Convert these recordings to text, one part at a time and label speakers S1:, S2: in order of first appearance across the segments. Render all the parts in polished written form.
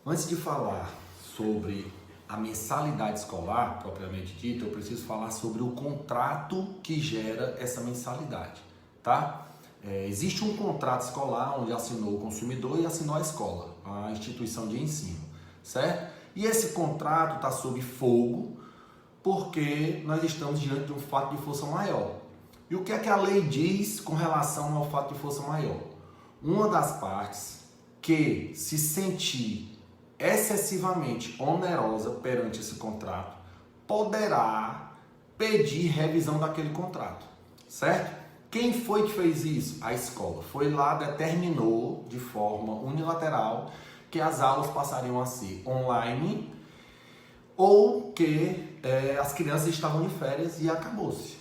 S1: Antes de falar sobre a mensalidade escolar, propriamente dita, eu preciso falar sobre o contrato que gera essa mensalidade, tá? Existe um contrato escolar onde assinou o consumidor e assinou a escola, a instituição de ensino, certo? E esse contrato está sob fogo porque nós estamos diante de um fato de força maior. E o que é que a lei diz com relação ao fato de força maior? Uma das partes que se sentir excessivamente onerosa perante esse contrato poderá pedir revisão daquele contrato, certo? Quem foi que fez isso? A escola. Foi lá, determinou de forma unilateral que as aulas passariam a ser online ou que as crianças estavam de férias e acabou-se.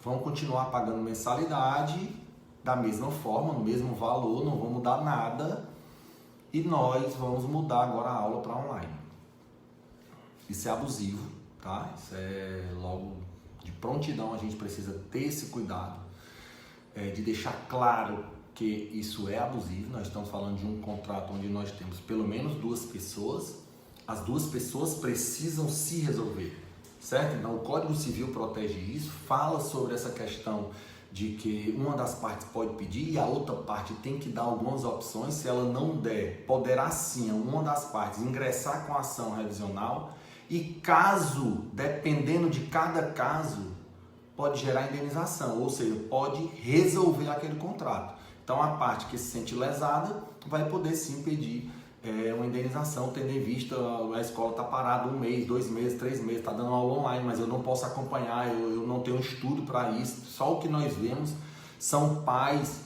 S1: Vão continuar pagando mensalidade da mesma forma, no mesmo valor, não vão mudar nada e nós vamos mudar agora a aula para online. Isso é abusivo, tá? Isso é logo de prontidão, a gente precisa ter esse cuidado de deixar claro que isso é abusivo. Nós estamos falando de um contrato onde nós temos pelo menos duas pessoas, as duas pessoas precisam se resolver, certo? Então o Código Civil protege isso, fala sobre essa questão de que uma das partes pode pedir e a outra parte tem que dar algumas opções. Se ela não der, poderá sim uma das partes ingressar com a ação revisional e caso, dependendo de cada caso, pode gerar indenização, ou seja, pode resolver aquele contrato. Então a parte que se sente lesada vai poder sim pedir uma indenização, tendo em vista a escola está parada 1 mês, 2 meses, 3 meses, está dando aula online, mas eu não posso acompanhar, eu não tenho estudo para isso. Só o que nós vemos são pais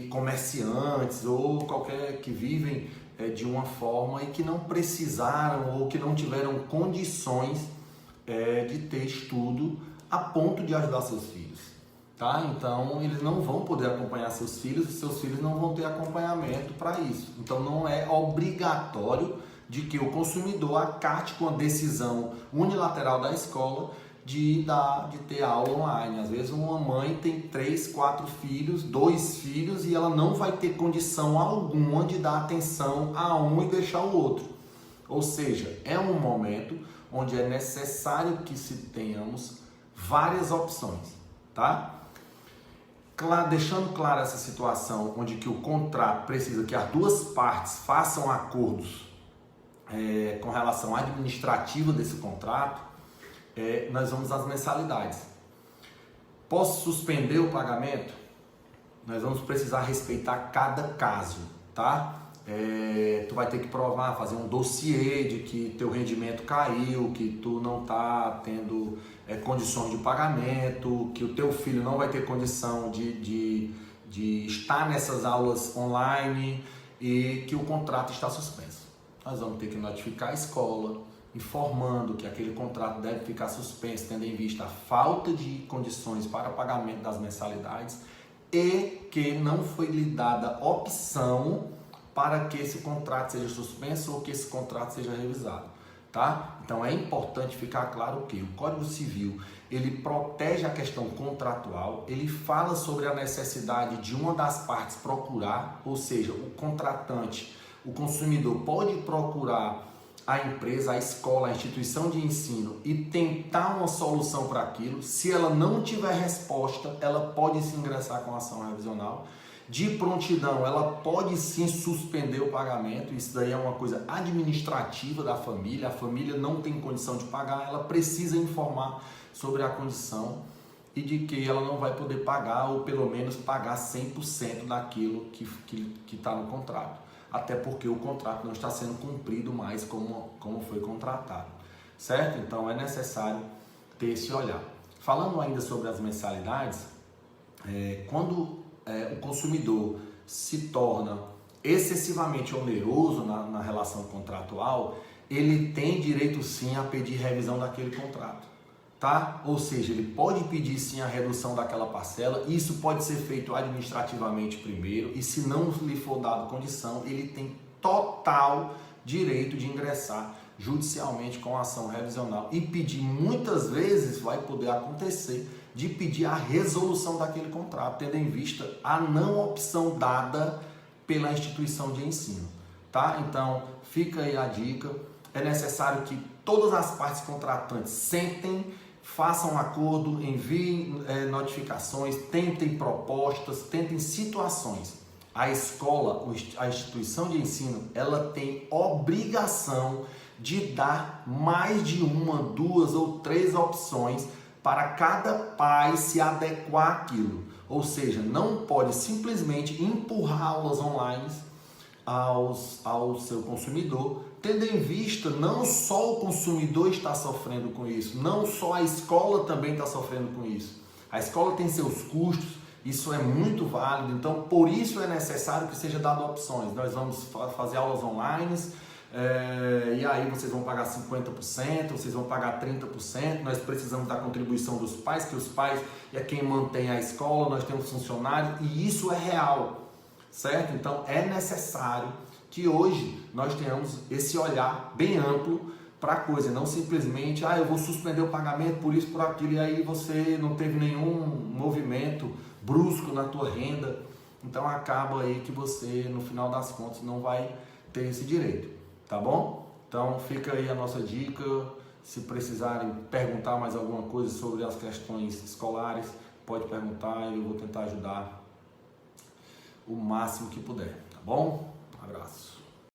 S1: comerciantes ou qualquer que vivem de uma forma e que não precisaram ou que não tiveram condições de ter estudo a ponto de ajudar seus filhos. Tá? Então eles não vão poder acompanhar seus filhos e seus filhos não vão ter acompanhamento para isso. Então não é obrigatório de que o consumidor acate com a decisão unilateral da escola de ter aula online. Às vezes uma mãe tem 3, 4 filhos, 2 filhos e ela não vai ter condição alguma de dar atenção a um e deixar o outro. Ou seja, é um momento onde é necessário que se tenhamos várias opções, tá? Deixando clara essa situação onde que o contrato precisa que as duas partes façam acordos com relação à administrativa desse contrato, nós vamos às mensalidades. Posso suspender o pagamento? Nós vamos precisar respeitar cada caso, tá? Tu vai ter que provar, fazer um dossiê de que teu rendimento caiu, que tu não está tendo condições de pagamento, que o teu filho não vai ter condição de estar nessas aulas online e que o contrato está suspenso. Nós vamos ter que notificar a escola, informando que aquele contrato deve ficar suspenso, tendo em vista a falta de condições para pagamento das mensalidades e que não foi lhe dada opção para que esse contrato seja suspenso ou que esse contrato seja revisado, tá? Então é importante ficar claro que o Código Civil, ele protege a questão contratual, ele fala sobre a necessidade de uma das partes procurar, ou seja, o contratante, o consumidor pode procurar a empresa, a escola, a instituição de ensino e tentar uma solução para aquilo. Se ela não tiver resposta, ela pode se ingressar com ação revisional. De prontidão, ela pode sim suspender o pagamento, isso daí é uma coisa administrativa da família, a família não tem condição de pagar, ela precisa informar sobre a condição e de que ela não vai poder pagar ou pelo menos pagar 100% daquilo que está no contrato, até porque o contrato não está sendo cumprido mais como foi contratado, certo? Então é necessário ter esse olhar. Falando ainda sobre as mensalidades, quando o consumidor se torna excessivamente oneroso na relação contratual, ele tem direito sim a pedir revisão daquele contrato, tá? Ou seja, ele pode pedir sim a redução daquela parcela, isso pode ser feito administrativamente primeiro e se não lhe for dado condição, ele tem total direito de ingressar judicialmente com a ação revisional e pedir, muitas vezes vai poder acontecer, de pedir a resolução daquele contrato, tendo em vista a não opção dada pela instituição de ensino, tá? Então, fica aí a dica. É necessário que todas as partes contratantes sentem, façam um acordo, enviem notificações, tentem propostas, tentem situações. A escola, a instituição de ensino, ela tem obrigação de dar mais de uma, duas ou três opções para cada pai se adequar àquilo. Ou seja, não pode simplesmente empurrar aulas online ao seu consumidor, tendo em vista não só o consumidor está sofrendo com isso, não só a escola também está sofrendo com isso. A escola tem seus custos, isso é muito válido, então por isso é necessário que seja dado opções. Nós vamos fazer aulas online, e aí vocês vão pagar 50%, vocês vão pagar 30%, nós precisamos da contribuição dos pais, que os pais é quem mantém a escola, nós temos funcionários, e isso é real. Certo? Então é necessário que hoje nós tenhamos esse olhar bem amplo para a coisa, não simplesmente, eu vou suspender o pagamento por isso, por aquilo, e aí você não teve nenhum movimento brusco na tua renda, então acaba aí que você, no final das contas, não vai ter esse direito, tá bom? Então fica aí a nossa dica, se precisarem perguntar mais alguma coisa sobre as questões escolares, pode perguntar e eu vou tentar ajudar o máximo que puder, tá bom? Um abraço.